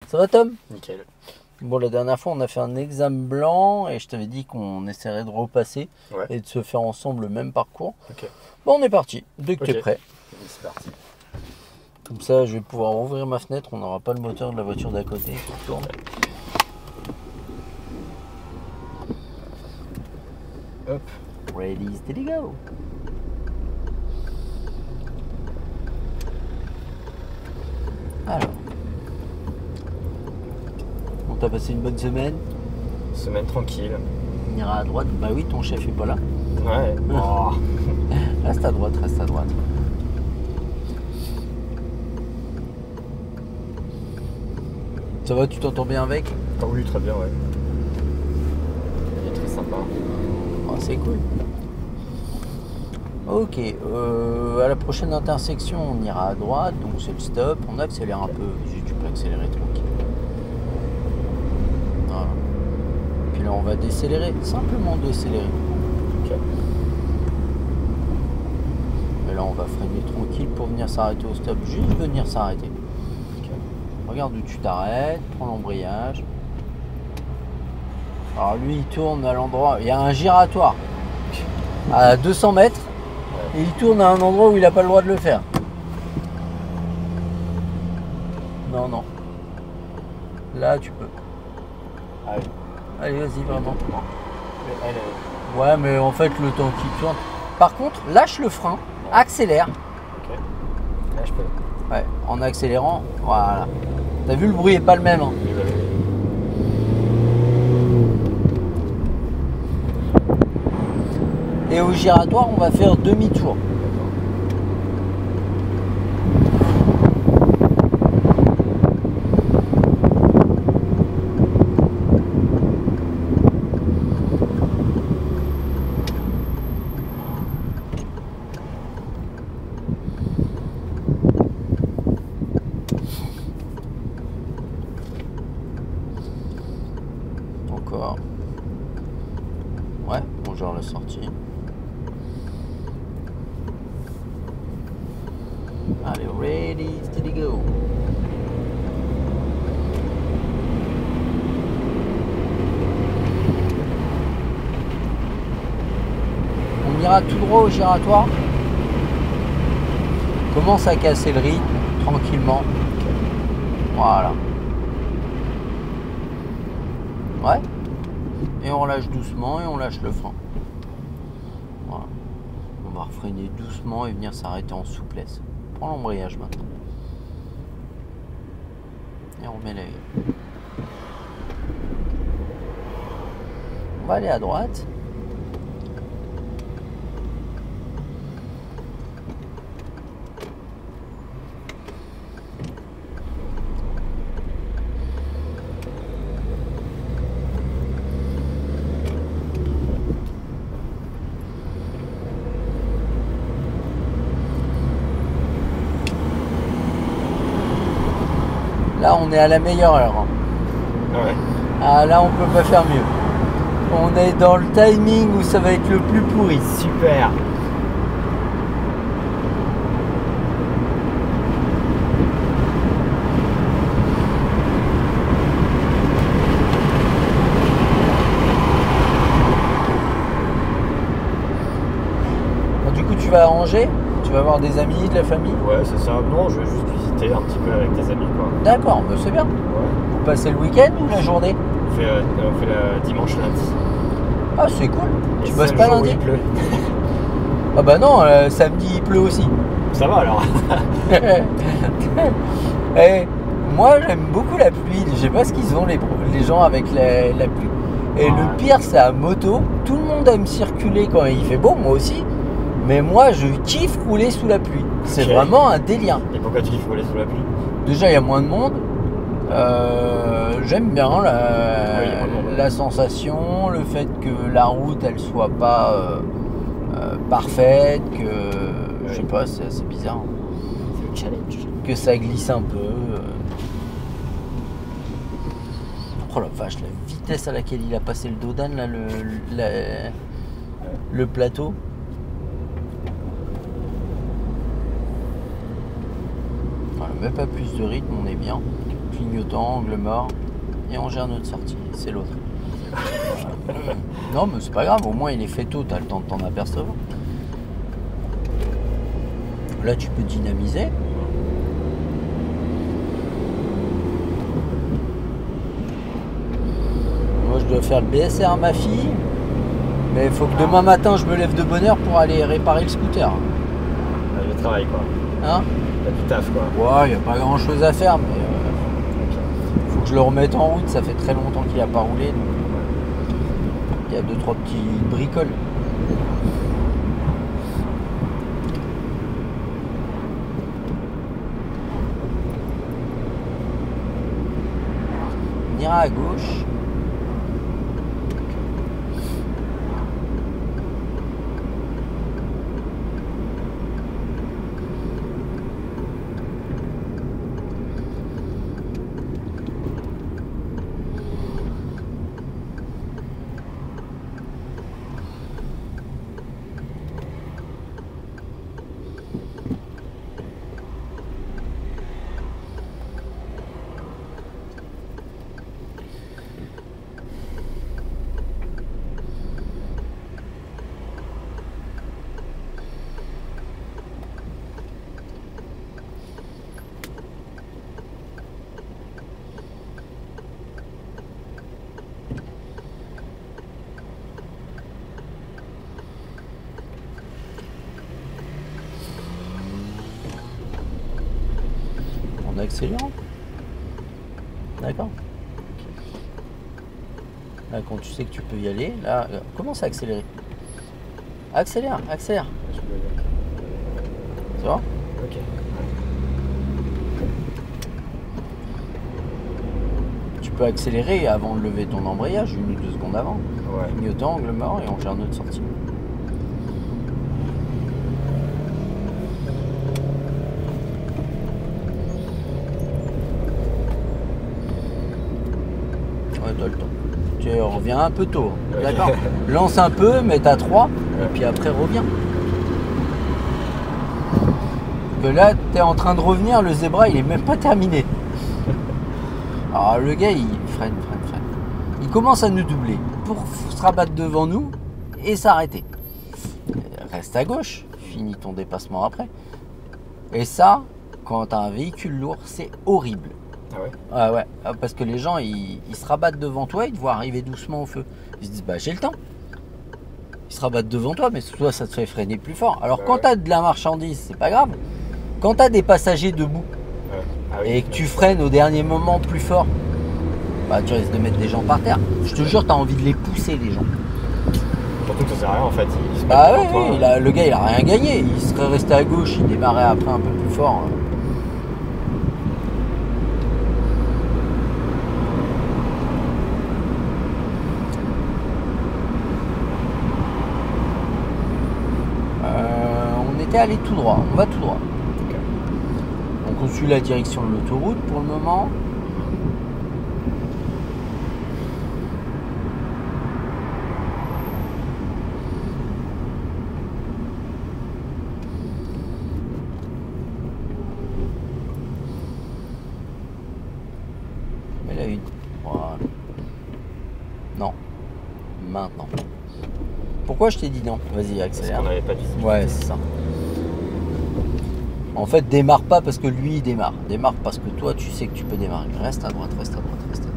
Ça va Tom? Nickel. Bon, la dernière fois on a fait un examen blanc et je t'avais dit qu'on essaierait de repasser Ouais. et de se faire ensemble le même parcours. Ok. Bon, on est parti, dès que tu es Ok. prêt. C'est parti. Comme ça je vais pouvoir ouvrir ma fenêtre, on n'aura pas le moteur de la voiture d'à côté qui tourne. Hop. Ready, steady, go. Alors. On t'a passé une bonne semaine? Semaine tranquille. On ira à droite. Bah oui, ton chef est pas là. Ouais. Oh. Reste à droite, reste à droite. Ça va, tu t'entends bien avec? Ah oui, très bien, ouais. Il est très sympa. Oh, c'est cool. Ok, à la prochaine intersection, on ira à droite, donc c'est le stop. On accélère un peu, tu peux accélérer tranquille. Voilà. Puis là, on va décélérer, simplement décélérer. Ok. Et là, on va freiner tranquille pour venir s'arrêter au stop, juste venir s'arrêter. Ok. Regarde où tu t'arrêtes, prends l'embrayage. Alors lui, il tourne à l'endroit, il y a un giratoire à 200 mètres. Et il tourne à un endroit où il n'a pas le droit de le faire. Non, non. Là, tu peux. Ah oui. Allez, vas-y, vraiment. Mais elle, Ouais, mais en fait, le temps qu'il tourne. Par contre, lâche le frein, accélère. ok. Là, je peux. Ouais, en accélérant, voilà. T'as vu, le bruit est pas le même. Hein. Oui, bah, oui. Et au giratoire, on va faire demi-tour. Encore. Ouais, bonjour la sortie. Allez, ready, steady, go. On ira tout droit au giratoire. Commence à casser le rythme, tranquillement. Voilà. Ouais. Et on relâche doucement et on lâche le frein. Voilà. On va refreiner doucement et venir s'arrêter en souplesse. Prends l'embrayage maintenant. Et on met l'œil. On va aller à droite. Là, on est à la meilleure heure. Hein. Ah ouais. Ah, là, on peut pas faire mieux. On est dans le timing où ça va être le plus pourri. Super. Bon, du coup, tu vas à Angers. Tu vas voir des amis, de la famille. Ouais, c'est ça. Non, je vais juste visiter un petit peu avec tes amis, quoi. D'accord, bah, c'est bien. Ouais. Vous passez le week-end ou la journée? On fait le dimanche, lundi. Ah, c'est cool. Et Tu bosses seul pas jour où lundi? il pleut. Ah bah non, samedi il pleut aussi. Ça va alors. Et moi j'aime beaucoup la pluie, je sais pas ce qu'ils ont les gens avec la pluie. Et Ouais. le pire c'est à moto, tout le monde aime circuler quand il fait beau, moi aussi. Mais moi je kiffe rouler sous la pluie. C'est Ok. vraiment un délire. Et pourquoi tu kiffes rouler sous la pluie? Déjà il y a moins de monde. J'aime bien Oui, il y a moins de monde. la sensation, le fait que la route elle soit pas parfaite, que je sais pas, c'est assez bizarre. Hein. C'est le challenge. Que ça glisse un peu. Oh la vache, la vitesse à laquelle il a passé le Dodan, là, le plateau. Voilà, même pas plus de rythme, on est bien. clignotant, angle mort, et on gère notre sortie. C'est l'autre. Non, mais c'est pas grave, au moins il est fait tôt, t'as le temps de t'en apercevoir. Là, tu peux dynamiser. Moi, je dois faire le BSR à ma fille, mais il faut que demain matin, je me lève de bonne heure pour aller réparer le scooter. Le travail, quoi. Hein? T'as du taf, quoi. Ouais, il n'y a pas grand chose à faire, mais faut que je le remette en route. Ça fait très longtemps qu'il n'a pas roulé. Donc il y a 2-3 petits bricoles. On ira à gauche. En accélérant. D'accord. Là, quand tu sais que tu peux y aller, là, commence à accélérer. Accélère, accélère. Tu vois? Ok. Tu peux accélérer avant de lever ton embrayage, 1 ou 2 secondes avant. Ouais. Clignotant, angle mort, et on gère notre sortie. Ouais, t'as le temps. Tu reviens un peu tôt, Ouais. d'accord? Lance un peu, mets à 3, et puis après reviens. Que là, t'es en train de revenir, le zébra, il est même pas terminé. Alors le gars, il freine. Il commence à nous doubler pour se rabattre devant nous et s'arrêter. Reste à gauche, finis ton dépassement après. Et ça, quand t'as un véhicule lourd, c'est horrible. Ah ouais? Ah ouais, parce que les gens, ils se rabattent devant toi, ils te voient arriver doucement au feu. Ils se disent, bah j'ai le temps. Ils se rabattent devant toi, mais toi, ça te fait freiner plus fort. Alors Bah quand ouais. t'as de la marchandise, c'est pas grave. Quand t'as des passagers debout, Ouais. Ah oui. et que tu freines au dernier moment plus fort, bah tu risques de mettre des gens par terre. Je te jure, t'as envie de les pousser, les gens. Surtout que ça sert à rien en fait. Il se met Bah devant ouais, toi. ouais, le gars il a rien gagné. Il serait resté à gauche, il démarrait après un peu plus fort. On était allé tout droit, on va tout droit. Ok. Donc on suit la direction de l'autoroute pour le moment. Mais là une. Voilà. Non. Maintenant. Pourquoi je t'ai dit non? Vas-y, Parce accélère. qu'on n'avait pas de visibilité. Ouais, c'est ça. En fait, démarre pas parce que lui il démarre. Démarre parce que toi tu sais que tu peux démarrer. Reste à droite, reste à droite, reste à droite.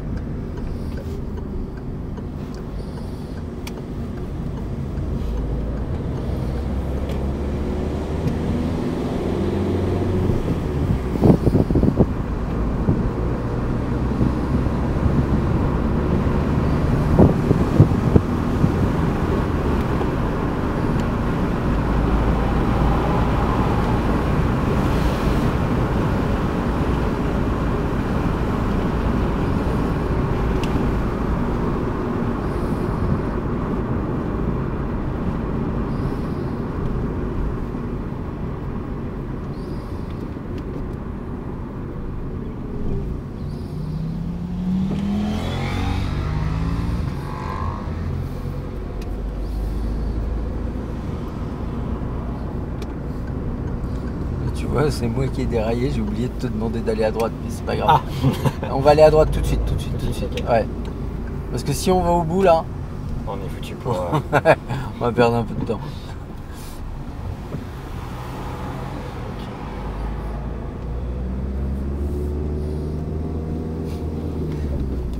Ouais, c'est moi qui ai déraillé, j'ai oublié de te demander d'aller à droite, mais c'est pas grave. On va aller à droite tout de suite, tout de suite, tout de suite. Ok. Ouais. Parce que si on va au bout là, On est foutu pour. on va perdre un peu de temps.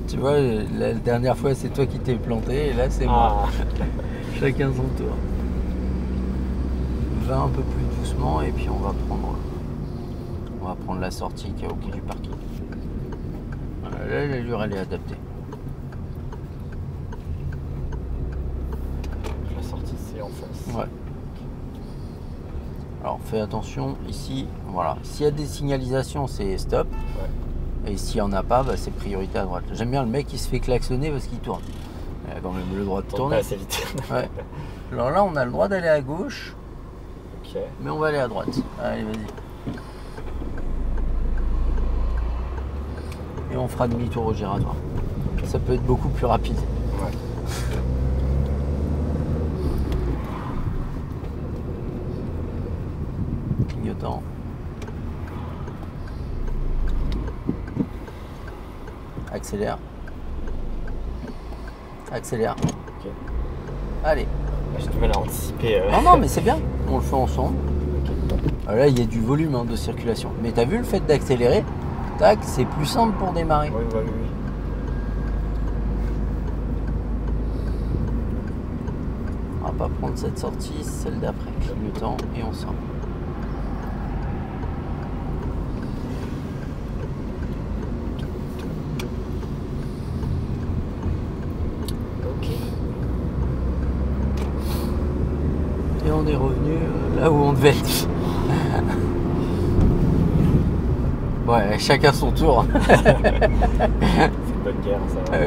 Tu vois, la dernière fois c'est toi qui t'es planté et là c'est moi. Chacun son tour. Va un peu plus doucement et puis on va prendre la sortie qui est au pied du parking. Voilà, là l'allure elle est adaptée. La sortie, c'est en face. Ouais. Alors fais attention ici, voilà. S'il y a des signalisations, c'est stop. Ouais. Et s'il n'y en a pas, bah, c'est priorité à droite. J'aime bien le mec qui se fait klaxonner parce qu'il tourne. Il a quand même le droit de Tourne tourner. pas assez vite. Ouais. Alors là, on a le droit d'aller à gauche, Ok. mais on va aller à droite. Allez, vas-y. Et on fera demi-tour au giratoire. Ça peut être beaucoup plus rapide. Ouais. Clignotant. Accélère. Accélère. Ok. Allez. J'ai du mal à anticiper. Non, mais c'est bien. On le fait ensemble. Ok. Alors là, il y a du volume de circulation. Mais t'as vu le fait d'accélérer, tac, c'est plus simple pour démarrer. Oui, oui. On va pas prendre cette sortie, celle d'après. Clignotant et on sort. Ok. Et on est revenu là où on devait être. Ouais, chacun son tour. C'est une bonne guerre, ça va.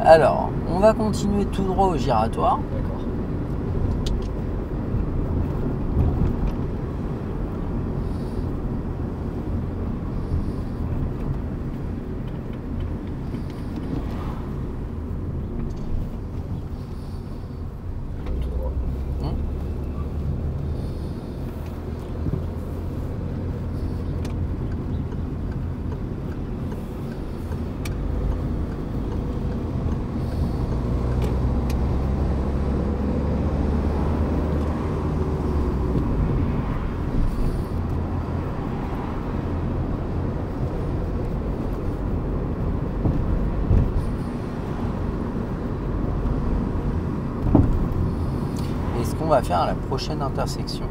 Alors, on va continuer tout droit au giratoire. D'accord. Tout droit. Et ce qu'on va faire à la prochaine intersection,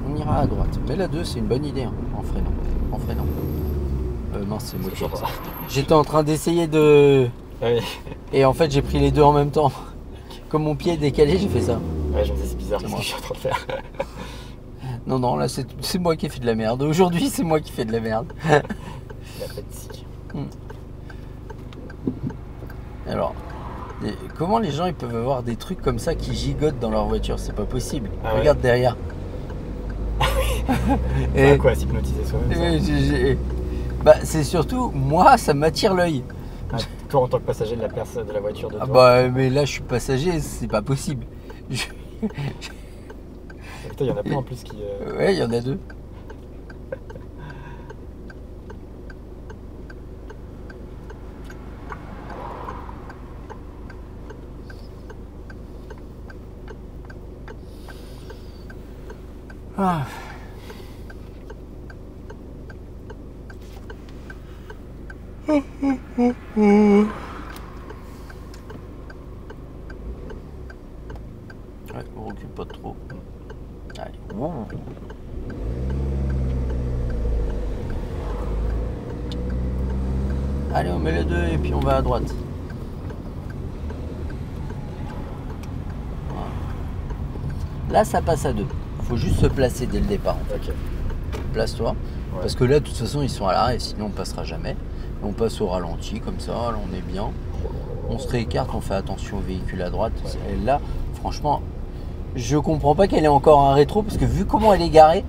on ira à droite. Mais la 2, c'est une bonne idée, hein, en freinant. En freinant. Non, c'est moi qui ai dit ça. J'étais en train d'essayer de... Ah oui. Et en fait, j'ai pris les deux en même temps. Comme mon pied est décalé, j'ai fait ça. Ouais, je me disais, c'est bizarre, C'est qu'est-ce moi. que je suis en train de faire. Non, là, c'est moi qui ai fait de la merde. Aujourd'hui, c'est moi qui fais de la merde. La fatigue. Alors, comment les gens ils peuvent avoir des trucs comme ça qui gigotent dans leur voiture? C'est pas possible. Ah ouais. Regarde derrière. C'est à quoi s'hypnotiser soi-même ça Bah, c'est surtout, moi, ça m'attire l'œil. Ah, toi, en tant que passager de la personne de la voiture de Ah toi. bah, mais là, je suis passager, c'est pas possible. Putain, il y en a plein en plus qui. Ouais, il y en a deux. Ah. Ouais, on recule pas trop. Allez. Ouh. Allez, on met les deux et puis on va à droite. Voilà. Là, ça passe à deux. Faut juste se placer dès le départ. En fait. Ok. Place-toi. Ouais. Parce que là, de toute façon, ils sont à l'arrêt, sinon on passera jamais. On passe au ralenti, comme ça, là, on est bien. On se réécarte, on fait attention au véhicule à droite. Ouais. Et là, franchement, je comprends pas qu'elle ait encore un rétro, parce que vu comment elle est garée,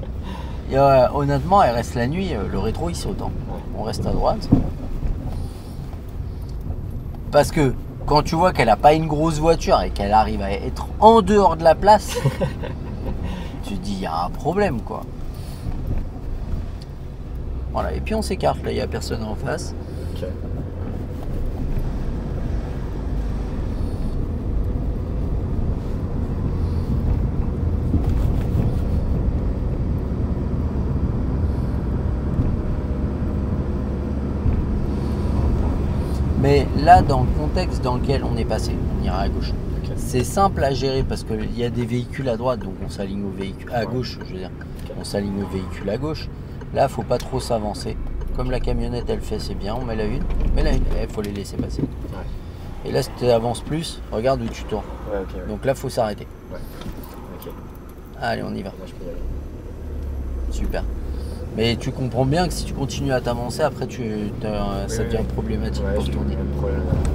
et, honnêtement, elle reste la nuit, le rétro il saute. Hein. On reste à droite. Parce que quand tu vois qu'elle a pas une grosse voiture et qu'elle arrive à être en dehors de la place, tu te dis il y a un problème quoi. Voilà, et puis on s'écarte, là, il n'y a personne en face. Ok. Mais là, dans le contexte dans lequel on est passé, on ira à gauche. Ok. C'est simple à gérer parce qu'il y a des véhicules à droite, donc on s'aligne au véhicule à Ouais. gauche, je veux dire. Ok. On s'aligne au véhicule à gauche. Là, faut pas trop s'avancer. Comme la camionnette, elle fait, c'est bien. On met la une. Mais la une, il faut les laisser passer. Ouais. Et là, si tu avances plus, regarde où tu tournes. Ouais, ok. Ouais. Donc là, faut s'arrêter. Ouais. Ok. Allez, on y va. Là, je peux y aller. Super. Mais tu comprends bien que si tu continues à t'avancer, après, ça Oui, devient oui. problématique Ouais, pour j'ai eu tourner. le même problème la dernière fois.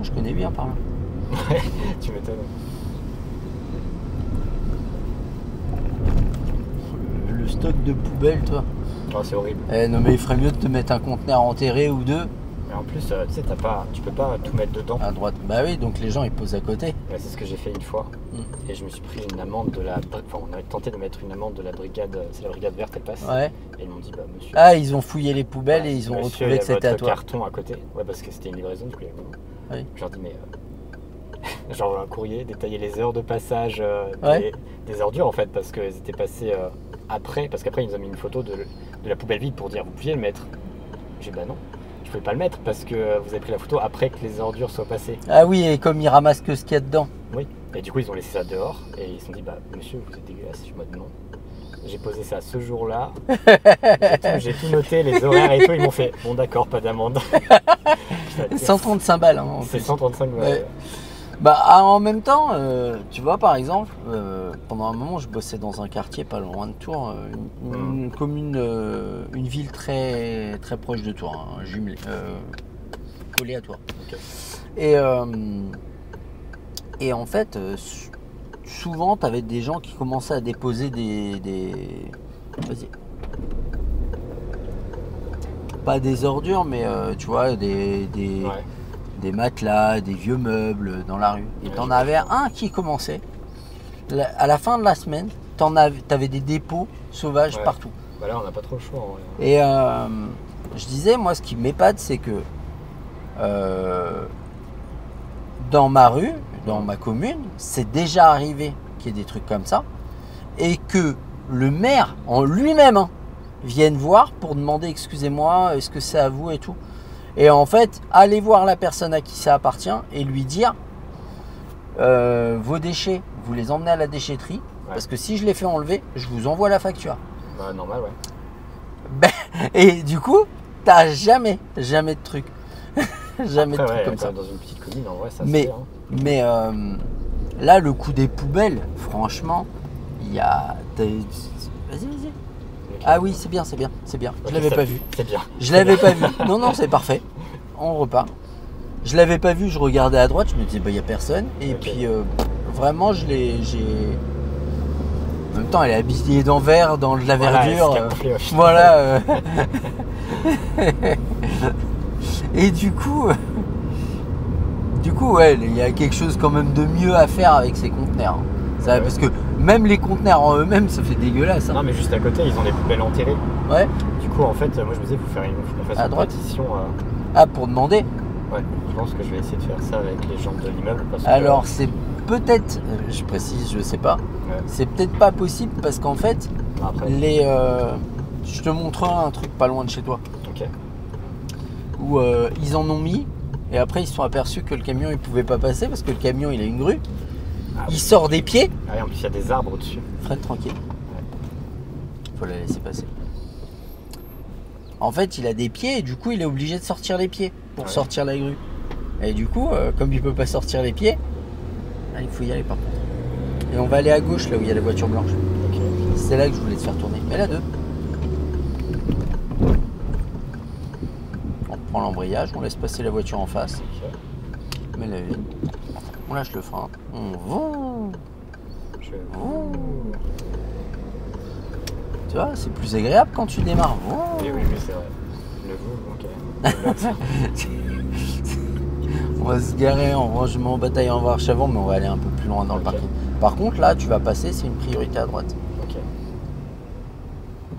Je connais bien par là. Ouais, tu m'étonnes. Le stock de poubelles, toi. Oh, c'est horrible. Eh, non, mais il ferait mieux de te mettre un conteneur enterré ou deux Et en plus, tu sais, tu peux pas tout mettre dedans. à droite. Bah oui, donc les gens ils posent à côté. Ouais, c'est ce que j'ai fait une fois. Mm. Et je me suis pris une amende de la. Enfin, on avait tenté de mettre une amende de la brigade. C'est la brigade verte, elle passe. Ouais. Et ils m'ont dit, bah monsieur. Ah, ils ont fouillé les poubelles et ils ont monsieur, retrouvé il y que a c'était à votre toi. carton à côté. Ouais, parce que c'était une livraison, du coup, il y avait mon nom. Oui. Je leur dis, mais. Genre un courrier, détailler les heures de passage Ouais. des ordures en fait, parce qu'elles étaient passées après. Parce qu'après, ils nous ont mis une photo de la poubelle vide pour dire, vous pouviez le mettre. J'ai dit, bah non. Je pouvais pas le mettre parce que vous avez pris la photo après que les ordures soient passées. Ah oui, et comme ils ramassent que ce qu'il y a dedans. Oui. Et du coup, ils ont laissé ça dehors et ils se sont dit, bah monsieur, vous êtes dégueulasse. Je suis en mode non. J'ai posé ça ce jour-là. J'ai tout noté, les horaires et tout. Ils m'ont fait, bon d'accord, pas d'amende. Putain, 135 balles. Hein, en c'est plus. 135 balles. Ouais. Bah en même temps, tu vois par exemple, pendant un moment je bossais dans un quartier pas loin de Tours, une commune, une ville très très proche de Tours, hein, jumelée, collée à Tours. Ok. Et en fait, souvent tu avais des gens qui commençaient à déposer vas-y. Pas des ordures, mais tu vois des Ouais. matelas, des vieux meubles dans la rue. Et Ouais, t'en je avais vois. un qui commençait. À la fin de la semaine, t'avais des dépôts sauvages Ouais. partout. Bah là, on n'a pas trop le choix en vrai. Et je disais, moi, ce qui m'épate, c'est que dans ma rue, dans ma commune, c'est déjà arrivé qu'il y ait des trucs comme ça. Et que le maire, en lui-même, hein, vienne voir pour demander, excusez-moi, est-ce que c'est à vous et tout. Et en fait, aller voir la personne à qui ça appartient et lui dire vos déchets, vous les emmenez à la déchetterie, parce que si je les fais enlever, je vous envoie la facture. Bah normal, ouais. Et du coup, t'as jamais de truc. Jamais Après, de truc ouais, comme ça. dans une petite commune, en vrai, ça Mais- se fait. Hein. Mais là, le coup des poubelles, franchement, il y a. Vas-y. Ok. Ah oui, c'est bien. Je Ok, l'avais ça- pas vu. C'est bien. Je l'avais pas vu. Non, c'est parfait. On repart. Je l'avais pas vu, je regardais à droite, je me disais, bah, il n'y a personne. Et Ok. puis, vraiment, j'ai. En même temps, elle est habillée dans vert, dans de la Voilà, verdure. c'est camouflé, ouais. Voilà. Et du coup, ouais, il y a quelque chose quand même de mieux à faire avec ces conteneurs. Hein. Ça, Ouais. parce que même les conteneurs en eux-mêmes, ça fait dégueulasse. Hein. Non, mais juste à côté, ils ont des poubelles enterrées. Ouais. Du coup, en fait, moi je me disais, il faut faire qu'on fasse À une droite. pétition. Ah, pour demander. Ouais, je pense que je vais essayer de faire ça avec les gens de l'immeuble. Parce que, Alors, c'est peut-être, je précise, je sais pas, ouais. c'est peut-être pas possible parce qu'en fait, Après, je te montrerai un truc pas loin de chez toi ok. où ils en ont mis et après ils se sont aperçus que le camion il pouvait pas passer parce que le camion il a une grue, Ah, il sort des pieds. Ah, et en plus, il y a des arbres au-dessus. Fred, tranquille. Faut la laisser passer. En fait, il a des pieds et du coup, il est obligé de sortir les pieds pour Ouais. sortir la grue. Et du coup, comme il peut pas sortir les pieds, il faut y aller par contre. Et on va aller à gauche là où il y a la voiture blanche. Ok. C'est là que je voulais te faire tourner. Mais là, deux. On prend l'embrayage, on laisse passer la voiture en face. Ok. Mais là, on lâche le frein. On va. Je... Tu vois, c'est plus agréable quand tu démarres. Oui, c'est vrai. Le vous, ok. On va se garer en rangement bataille en marche avant, mais on va aller un peu plus loin dans le Ok. parking. Par contre, là, tu vas passer, c'est une priorité à droite. Ok.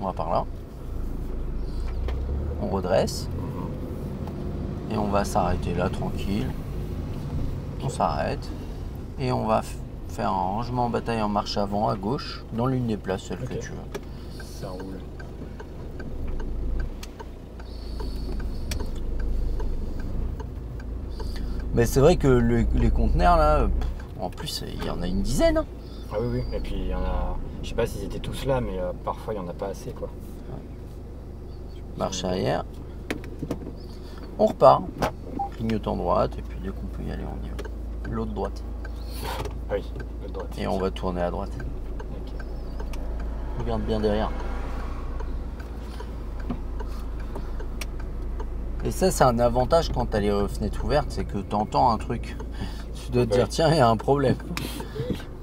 On va par là. On redresse. Et on va s'arrêter là, tranquille. On s'arrête. Et on va faire un rangement en bataille en marche avant, à gauche, dans l'une des places, celle que Ok. tu veux. Ça roule. Mais c'est vrai que les conteneurs, là, en plus, il y en a une dizaine. Hein. Ah oui, oui. Et puis il y en a. Je sais pas s'ils étaient tous là, mais parfois il y en a pas assez quoi. Marche arrière. On repart. Clignotant droite, et puis dès qu'on peut y aller, on y va. L'autre droite. Ah oui, de droite. Et on va tourner à droite. Ok. Regarde bien derrière. Et ça, c'est un avantage quand t'as les fenêtres ouvertes, c'est que t'entends un truc. Tu dois te dire, Ouais. tiens, il y a un problème.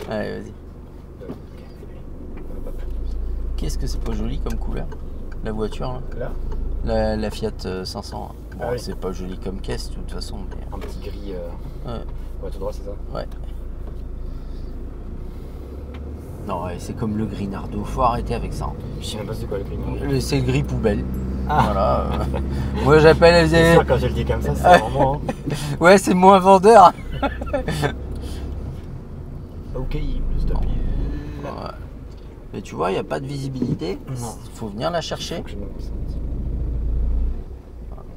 Allez, vas-y. Ok. Hop, hop. Qu'est-ce que c'est pas joli comme couleur? La voiture, là. Là, La Fiat 500. Bon, Ah oui. c'est pas joli comme caisse, de toute façon. Mais... un petit gris. Ouais. Ouais, tout droit, c'est ça? Ouais. Non, ouais, c'est comme le gris Nardo. Faut arrêter avec ça. Je sais même pas c'est quoi le gris. C'est le gris poubelle. Ah. Voilà. Moi, j'appelle. C'est sûr, quand je le dis comme ça, c'est vraiment. Hein. Ouais, c'est moins vendeur. Ok, stop. Ouais. Mais tu vois, il n'y a pas de visibilité. Non. Il faut venir la chercher. Faut que je me concentre.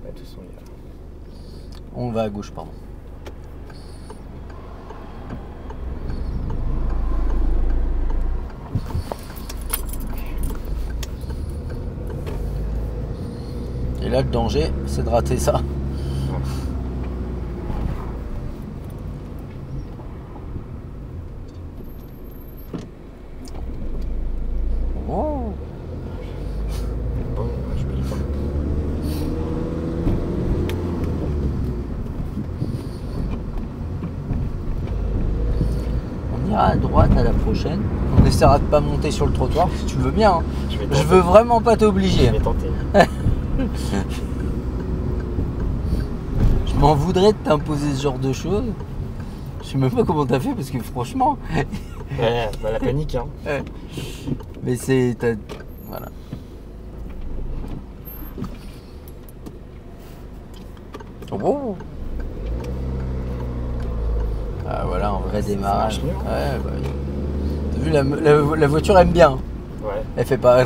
De toute façon, il y a- On va à gauche, pardon. Et là, le danger, c'est de rater ça. Oh. Bon, je paye pas. On ira à droite à la prochaine. On essaiera de pas monter sur le trottoir si tu le veux bien. Hein. Je vais Je tenter. veux vraiment pas Je t'obliger. vais tenter. Je m'en voudrais de t'imposer ce genre de choses. Je sais même pas comment t'as fait parce que franchement. Ouais, bah, la panique, hein. Mais c'est. Voilà. Oh. Ah voilà, un vrai Ça démarrage. marche mieux. Ouais, bah oui. T'as vu, la voiture aime bien. Ouais. Elle fait pas.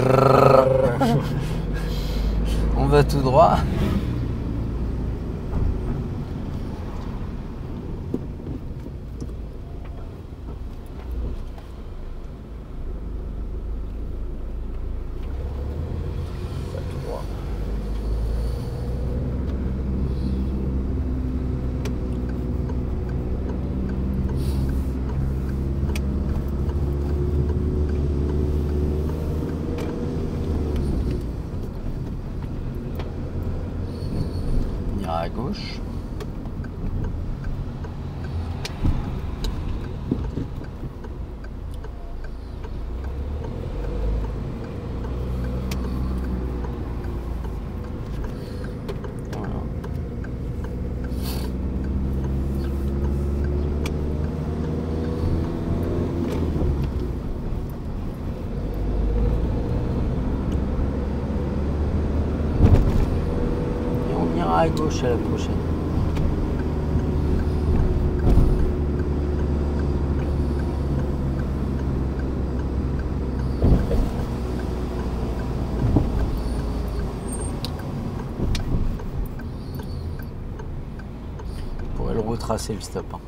On va tout droit. Tout droit. On ira à gauche. Voilà. Et on ira à gauche à la prochaine. On pourrait le retracer le stop. Hein.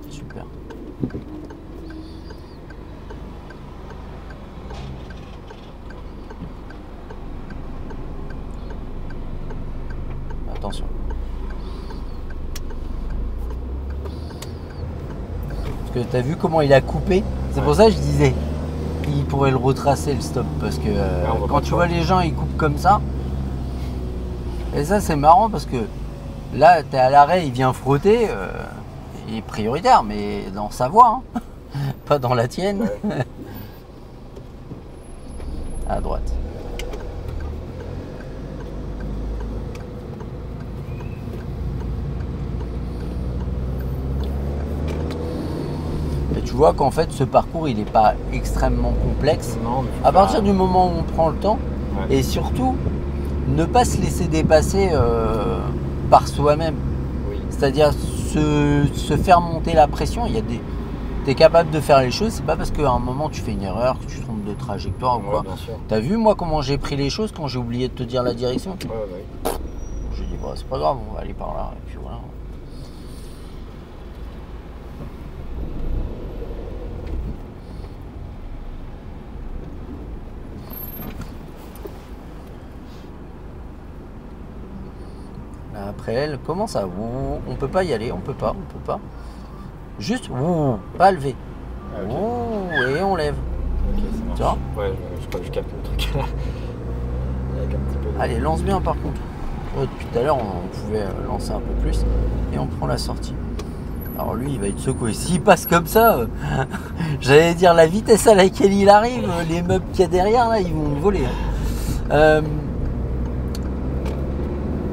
Super. Attention. Parce que t'as vu comment il a coupé? C'est pour ça que je disais, il pourrait le retracer le stop. Parce que on voit quand pas tu trop. vois les gens, ils coupent comme ça. Et ça, c'est marrant parce que là, t'es à l'arrêt, il vient frotter. Il est prioritaire, mais dans sa voie, hein. Pas dans la tienne. Ouais. À droite. tu vois qu'en fait ce parcours il n'est pas extrêmement complexe. Non, mais À partir du moment où on prend le temps, Ouais. et surtout ne pas se laisser dépasser par soi-même. Oui. C'est-à-dire se faire monter la pression. T'es capable de faire les choses, c'est pas parce qu'à un moment tu fais une erreur, que tu te trompes de trajectoire ou Ouais, quoi. bien sûr. T'as vu moi comment j'ai pris les choses quand j'ai oublié de te dire la direction? Ouais. J'ai dit bah, c'est pas grave, on va aller par là et puis voilà. Là, après elle, comment ça? On peut pas y aller, on peut pas. Juste, pas lever. Ah, ok. Et on lève. Ok, ça marche. Tu vois Ouais, je crois que je capte le truc là. Avec un petit peu de... Allez, lance bien par contre. Depuis tout à l'heure, on pouvait lancer un peu plus et on prend la sortie. Alors lui, il va être secoué. S'il passe comme ça, j'allais dire la vitesse à laquelle il arrive, les meubles qu'il y a derrière, là, ils vont voler.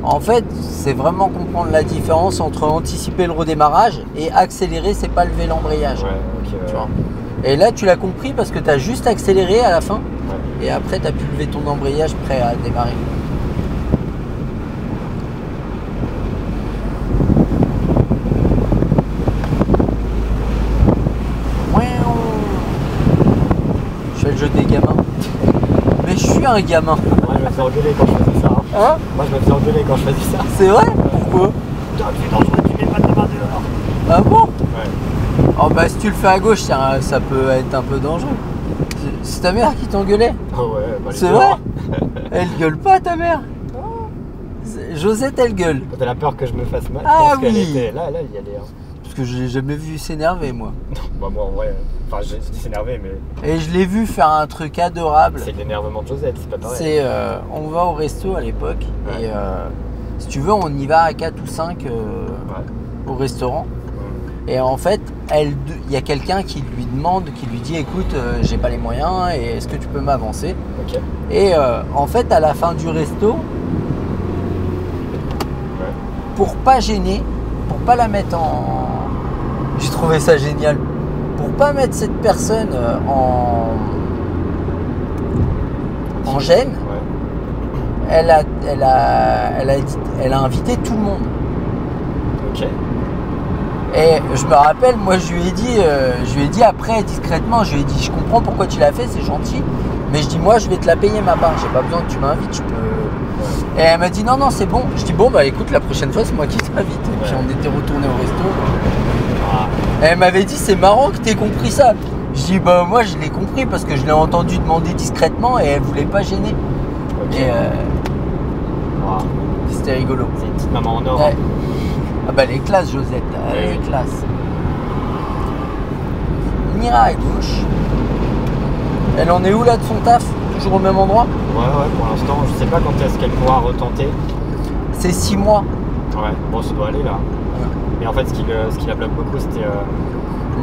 En fait, c'est vraiment comprendre la différence entre anticiper le redémarrage et accélérer, c'est pas lever l'embrayage. Ouais, ok. Tu vois. Et là, tu l'as compris parce que tu as juste accéléré à la fin. Ouais. Et après, tu as pu lever ton embrayage prêt à démarrer. Je fais le jeu des gamins. Mais je suis un gamin. Ouais, je me fais engueuler quand je faisais ça. Hein? Moi, je me fais engueuler quand je faisais ça. C'est vrai? Pourquoi? Putain, tu es dangereux, tu mets pas ta main dehors. Ah bon? Ouais. Oh bah si tu le fais à gauche, ça peut être un peu dangereux. C'est ta mère qui t'engueulait? Ah ouais, bah, C'est vrai? Elle gueule pas ta mère? Josette elle gueule. Quand elle a peur que je me fasse mal, Ah je pense qu'elle oui. était là, il y allait. Hein. Parce que je l'ai jamais vu s'énerver moi. Bah moi en vrai, enfin j'ai s'énervé mais Et je l'ai vu faire un truc adorable. c'est de l'énervement de Josette, c'est pas pareil. C'est on va au resto à l'époque Ouais. et si tu veux on y va à 4 ou 5 Ouais. au restaurant. Et en fait, il y a quelqu'un qui lui demande, qui lui dit écoute, j'ai pas les moyens et est-ce que tu peux m'avancer? Ok. Et en fait, à la fin du resto, Ouais. pour pas gêner, pour pas la mettre en... J'ai trouvé ça génial. Pour pas mettre cette personne en gêne, Ouais. elle a invité tout le monde. Ok. Et je me rappelle, moi je lui ai dit après discrètement, je lui ai dit je comprends pourquoi tu l'as fait, c'est gentil, mais je dis moi je vais te la payer ma part, j'ai pas besoin que tu m'invites, tu peux. Et elle m'a dit non c'est bon. Je dis bon bah écoute la prochaine fois c'est moi qui t'invite. Et puis on était retourné au resto. Ah. Et elle m'avait dit c'est marrant que t'aies compris ça. Je dis bah moi je l'ai compris parce que je l'ai entendu demander discrètement et elle voulait pas gêner. Ok. Et Ah. c'était rigolo. C'est une petite maman en or. Ouais. Ah bah elle est classe Josette, elle est Oui. classe. On ira à gauche. Elle en est où là de son taf? Toujours au même endroit? Ouais, pour l'instant, je sais pas quand est-ce qu'elle pourra retenter. C'est 6 mois. Ouais, bon, ça doit aller là. Mais en fait, ce qui la bloque beaucoup, c'était.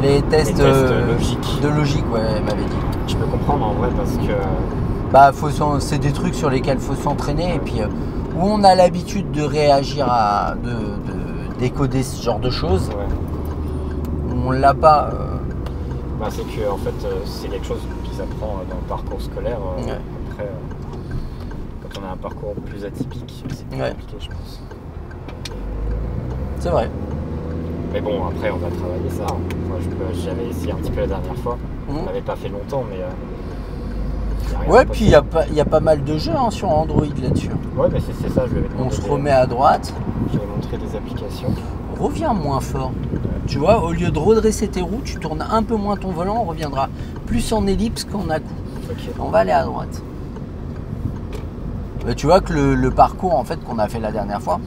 Les tests, logiques. de logique, ouais, elle m'avait dit. Je peux comprendre en vrai parce que. Bah c'est des trucs sur lesquels faut s'entraîner et puis où on a l'habitude de réagir de décoder ce genre de choses, Ouais. on l'a pas. Bah, c'est que en fait, c'est quelque chose qui s'apprend dans le parcours scolaire. Ouais. Après, quand on a un parcours plus atypique, c'est plus Ouais. compliqué, je pense. C'est vrai. Mais bon, après, on va travailler ça. Moi, j'avais essayé un petit peu la dernière fois. Mhm. On l'avait pas fait longtemps, mais. Y a rien Ouais, à puis il y a pas mal de jeux hein, sur Android là-dessus. Ouais, mais c'est ça, je lui avais On demandé. se remet à droite. Je lui ai montré des applications. Reviens moins fort. Tu vois, au lieu de redresser tes roues, tu tournes un peu moins ton volant, on reviendra plus en ellipse qu'en à-coup. Ok. On va aller à droite. Tu vois que le parcours en fait qu'on a fait la dernière fois,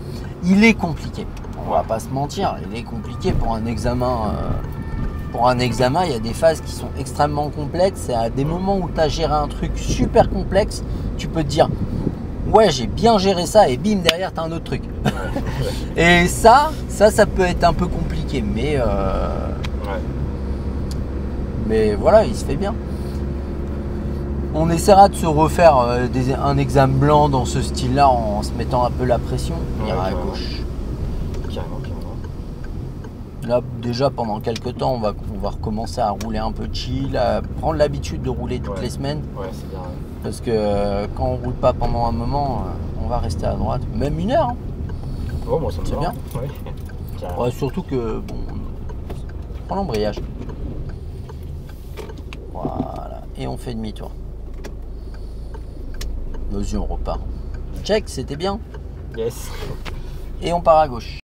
il est compliqué. On va pas se mentir, il est compliqué pour un examen. Pour un examen, il y a des phases qui sont extrêmement complexes et à des moments où tu as géré un truc super complexe, tu peux te dire ouais j'ai bien géré ça et bim derrière tu as un autre truc. Et ça peut être un peu compliqué, mais Ouais. mais voilà, il se fait bien. On essaiera de se refaire un examen blanc dans ce style-là en se mettant un peu la pression. On ira à carrément. gauche. Carrément. Là, déjà, pendant quelques temps, on va recommencer à rouler un peu chill, à prendre l'habitude de rouler toutes les semaines. Ouais, c'est bien. Parce que quand on roule pas pendant un moment, on va rester à droite. Même 1 heure. Hein. Oh, moi, ça me C'est va. bien. Ouais. Ouais, surtout que, bon, on prend l'embrayage. Voilà. Et on fait demi-tour. Vas-y, on repart. Check, c'était bien. Yes. Et on part à gauche.